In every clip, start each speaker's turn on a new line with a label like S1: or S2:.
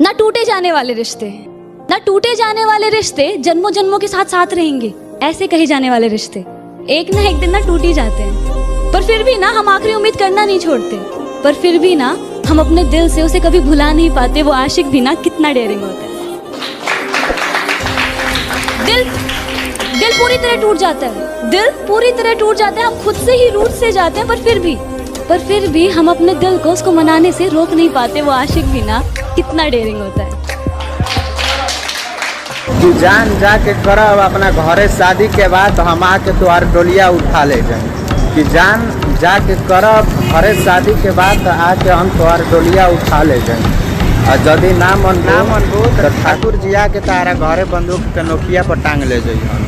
S1: ना टूटे जाने वाले रिश्ते, ना टूटे जाने वाले रिश्ते जन्मों जन्मों के साथ साथ रहेंगे, ऐसे कहे जाने वाले रिश्ते एक ना एक दिन ना टूट ही जाते हैं। पर फिर भी ना हम आखिरी उम्मीद करना नहीं छोड़ते, पर फिर भी ना हम अपने दिल से उसे कभी भुला नहीं पाते। वो आशिक भी ना कितना डेयरिंग होता है। दिल पूरी तरह टूट जाता है, दिल पूरी तरह टूट जाता है, हम खुद से ही रूठ से जाते हैं, पर फिर भी हम अपने दिल को उसको मनाने से रोक नहीं पाते। वो आशिक भी ना कितना डेयरिंग होता है।
S2: कि जान जाके करब अपना घरे शादी के बाद हम आके तोहार डोलिया उठा ले जाए। कि जान जाके करब घरे शादी के बाद आके हम तोहार डोलिया उठा ले जाए। और यदि ना मनबू तो ठाकुर जी आके तारा घरे बंदूक के नोकिया पर टांग ले जाइए।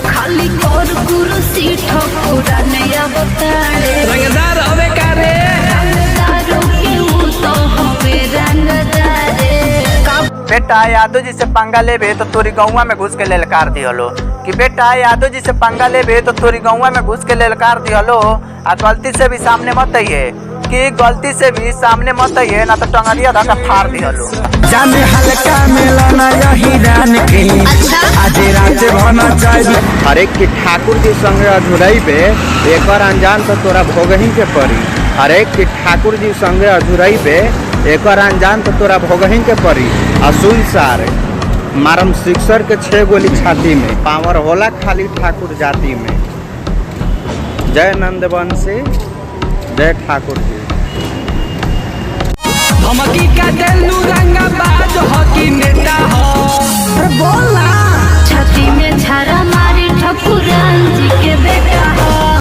S3: खाली कर कुर्सी ठकुरा नया बताड़े
S4: रंगदार होवे कारे
S3: रंगदारों के वो तो हमें रंगदारे।
S5: बेटा यादव जी से पंगा लेबे तो तोरी गौवा में घुस के ललकार दिहलो। कि बेटा यादव जी से पंगा लेबे तो तोरी गौवा में घुस के ललकार दिहलो। आ गलती से भी सामने मत आइए, कि गलती से भी सामने मत आइए, ना तो टंगरिया धक्का फाड़ दिहलो।
S4: जाने हल्का मेलना यही रान के आज रात भना चाहिए।
S2: हर एक की ठाकुर जी संगे अधुरैबे एकर अंजाम तो तोरा भोगही के पड़ी। हर एक की ठाकुर जी संगे अधुरैबे एकर अंजाम तो तोरा भोगही के पड़ी। असुल सारे मारम सिक्सर के 6 गोली छाती में, पावर होला खाली ठाकुर जाति में। जय नंदवंशी, जय ठाकुर जी।
S4: धमकी का देलू रंगा बाज हो कि नेता हो। अरे बोल ना।
S3: छाती में झारा मारी ठकुरान जी के बेटा हो।